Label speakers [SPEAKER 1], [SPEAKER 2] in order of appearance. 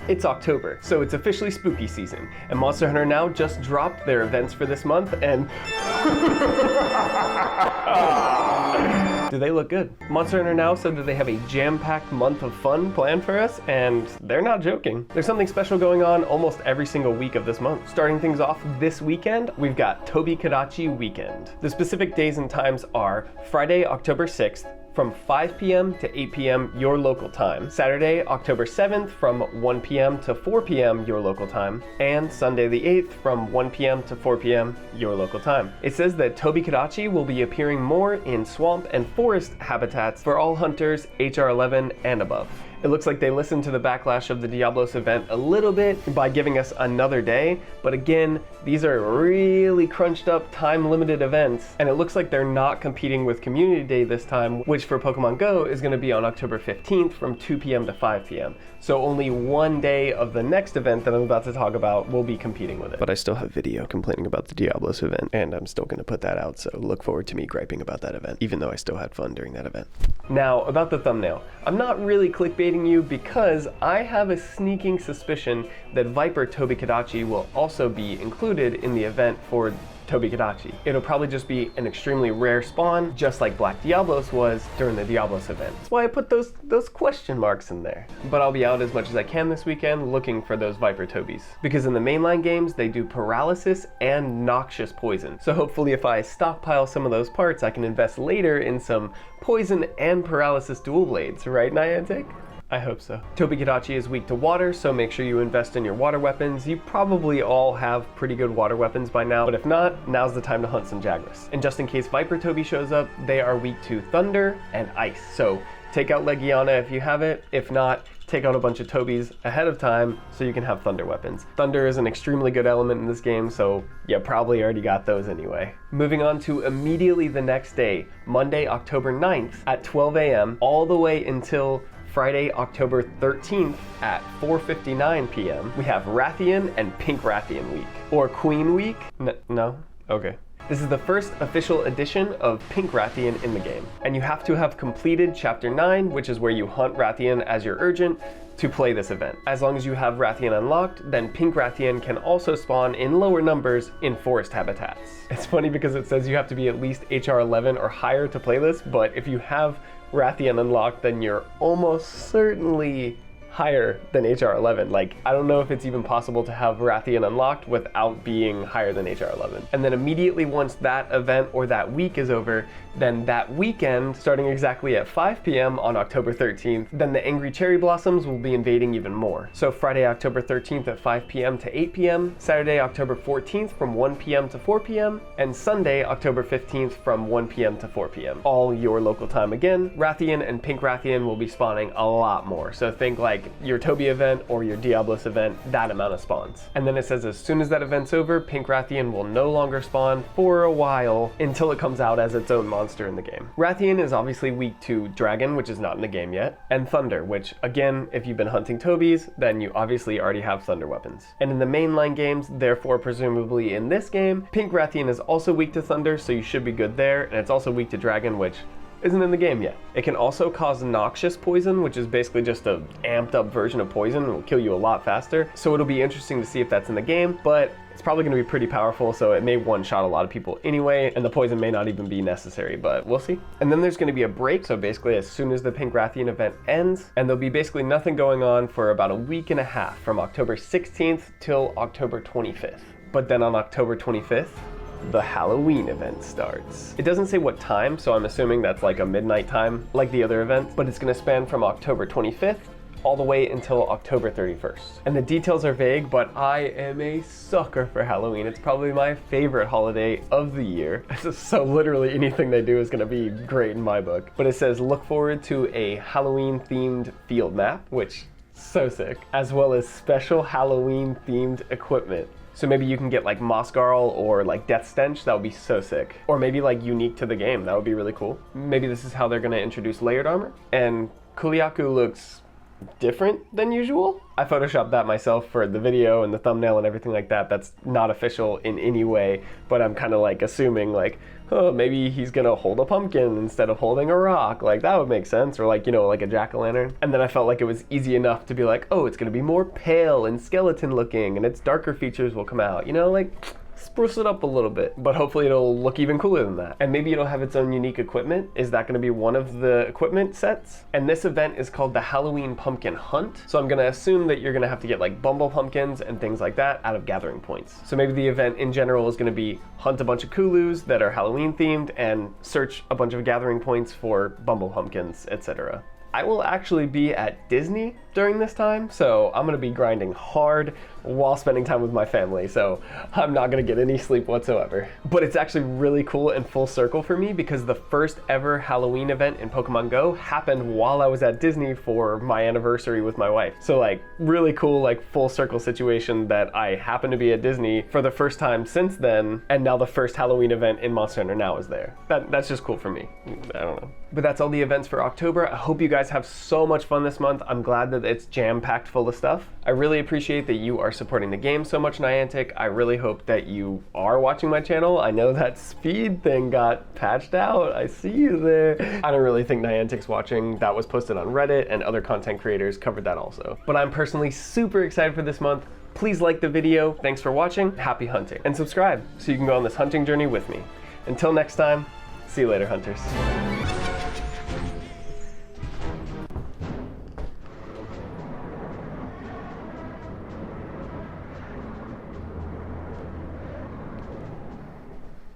[SPEAKER 1] It's October, so it's officially spooky season, and Monster Hunter Now just dropped their events for this month, and do they look good? Monster Hunter Now said that they have a jam-packed month of fun planned for us, and they're not joking. There's something special going on almost every single week of this month. Starting things off this weekend, we've got Tobykadachi Weekend. The specific days and times are Friday, October 6th, from 5 p.m. to 8 p.m. your local time, Saturday, October 7th from 1 p.m. to 4 p.m. your local time, and Sunday the 8th from 1 p.m. to 4 p.m. your local time. It says that Tobykadachi will be appearing more in swamp and forest habitats for all hunters HR 11 and above. It looks like they listened to the backlash of the Diablos event a little bit by giving us another day, but again, these are really crunched up time-limited events, and it looks like they're not competing with Community Day this time, which for Pokemon Go is going to be on October 15th from 2 p.m. to 5 p.m. So only one day of the next event that I'm about to talk about will be competing with it. But I still have video complaining about the Diablos event, and I'm still going to put that out, so look forward to me griping about that event, even though I still had fun during that event. Now, about the thumbnail. I'm not really clickbaiting you because I have a sneaking suspicion that Viper Tobykadachi will also be included in the event for Tobykadachi. It'll probably just be an extremely rare spawn, just like Black Diablos was during the Diablos event. That's why I put those question marks in there. But I'll be out as much as I can this weekend looking for those Viper Tobys. Because in the mainline games, they do paralysis and noxious poison. So hopefully if I stockpile some of those parts, I can invest later in some poison and paralysis dual blades, right, Niantic? I hope so. Tobykadachi is weak to water, so make sure you invest in your water weapons. You probably all have pretty good water weapons by now, but if not, now's the time to hunt some Jagras. And just in case Viper Toby shows up, they are weak to thunder and ice. So take out Legiana if you have it. If not, take out a bunch of Tobys ahead of time so you can have thunder weapons. Thunder is an extremely good element in this game, so you probably already got those anyway. Moving on to immediately the next day, Monday, October 9th at 12 a.m. all the way until Friday, October 13th at 4:59 p.m. we have Wrathion and Pink Wrathion Week. Or Queen Week? No? Okay. This is the first official edition of Pink Wrathion in the game, and you have to have completed Chapter 9, which is where you hunt Wrathion as your Urgent, to play this event. As long as you have Wrathion unlocked, then Pink Wrathion can also spawn in lower numbers in forest habitats. It's funny because it says you have to be at least HR 11 or higher to play this, but if you have Wrathion unlocked, then you're almost certainly higher than HR 11. Like, I don't know if it's even possible to have Wrathion unlocked without being higher than HR 11. And then immediately once that event or that week is over, then that weekend, starting exactly at 5 p.m. on October 13th, then the Angry Cherry Blossoms will be invading even more. So Friday, October 13th at 5 p.m. to 8 p.m., Saturday, October 14th from 1 p.m. to 4 p.m., and Sunday, October 15th from 1 p.m. to 4 p.m. All your local time again. Wrathion and Pink Wrathion will be spawning a lot more. So think like your Toby event or your Diablos event, that amount of spawns. And then it says as soon as that event's over, Pink Wrathion will no longer spawn for a while until it comes out as its own monster in the game. Wrathion is obviously weak to Dragon, which is not in the game yet, and Thunder, which again, if you've been hunting Tobys, then you obviously already have Thunder weapons. And in the mainline games, therefore presumably in this game, Pink Wrathion is also weak to Thunder, so you should be good there, and it's also weak to Dragon, which isn't in the game yet. It can also cause noxious poison, which is basically just a amped up version of poison. It will kill you a lot faster. So it'll be interesting to see if that's in the game, but it's probably gonna be pretty powerful, so it may one-shot a lot of people anyway, and the poison may not even be necessary, but we'll see. And then there's gonna be a break, so basically as soon as the Pink Wrathion event ends, and there'll be basically nothing going on for about a week and a half, from October 16th till October 25th. But then on October 25th, the Halloween event starts. It doesn't say what time, so I'm assuming that's like a midnight time, like the other events, but it's gonna span from October 25th all the way until October 31st. And the details are vague, but I am a sucker for Halloween. It's probably my favorite holiday of the year. So literally anything they do is gonna be great in my book. But it says look forward to a Halloween themed field map, which so sick, as well as special Halloween themed equipment. So maybe you can get like Mossgarl or like Death Stench, that would be so sick. Or maybe like unique to the game, that would be really cool. Maybe this is how they're gonna introduce layered armor. And Kuliaku looks different than usual. I photoshopped that myself for the video and the thumbnail and everything like that. That's not official in any way, but I'm kind of like assuming like, oh, maybe he's gonna hold a pumpkin instead of holding a rock. Like that would make sense, or like, you know, like a jack-o'-lantern. And then I felt like it was easy enough to be like, oh, it's gonna be more pale and skeleton looking and its darker features will come out, you know, like spruce it up a little bit, but hopefully it'll look even cooler than that. And maybe it'll have its own unique equipment. Is that gonna be one of the equipment sets? And this event is called the Halloween Pumpkin Hunt. So I'm gonna assume that you're gonna have to get like bumble pumpkins and things like that out of gathering points. So maybe the event in general is gonna be hunt a bunch of Kulus that are Halloween themed and search a bunch of gathering points for bumble pumpkins, etc. I will actually be at Disney during this time, so I'm gonna be grinding hard while spending time with my family, so I'm not gonna get any sleep whatsoever. But it's actually really cool and full circle for me because the first ever Halloween event in Pokemon Go happened while I was at Disney for my anniversary with my wife. So like really cool, like full circle situation that I happen to be at Disney for the first time since then, and now the first Halloween event in Monster Hunter Now is there. That's just cool for me. I don't know. But that's all the events for October. I hope you guys have so much fun this month. I'm glad that it's jam-packed full of stuff. I really appreciate that you are supporting the game so much, Niantic. I really hope that you are watching my channel. I know that speed thing got patched out. I see you there. I don't really think Niantic's watching. That was posted on Reddit and other content creators covered that also. But I'm personally super excited for this month. Please like the video. Thanks for watching. Happy hunting. And subscribe so you can go on this hunting journey with me. Until next time, see you later, hunters.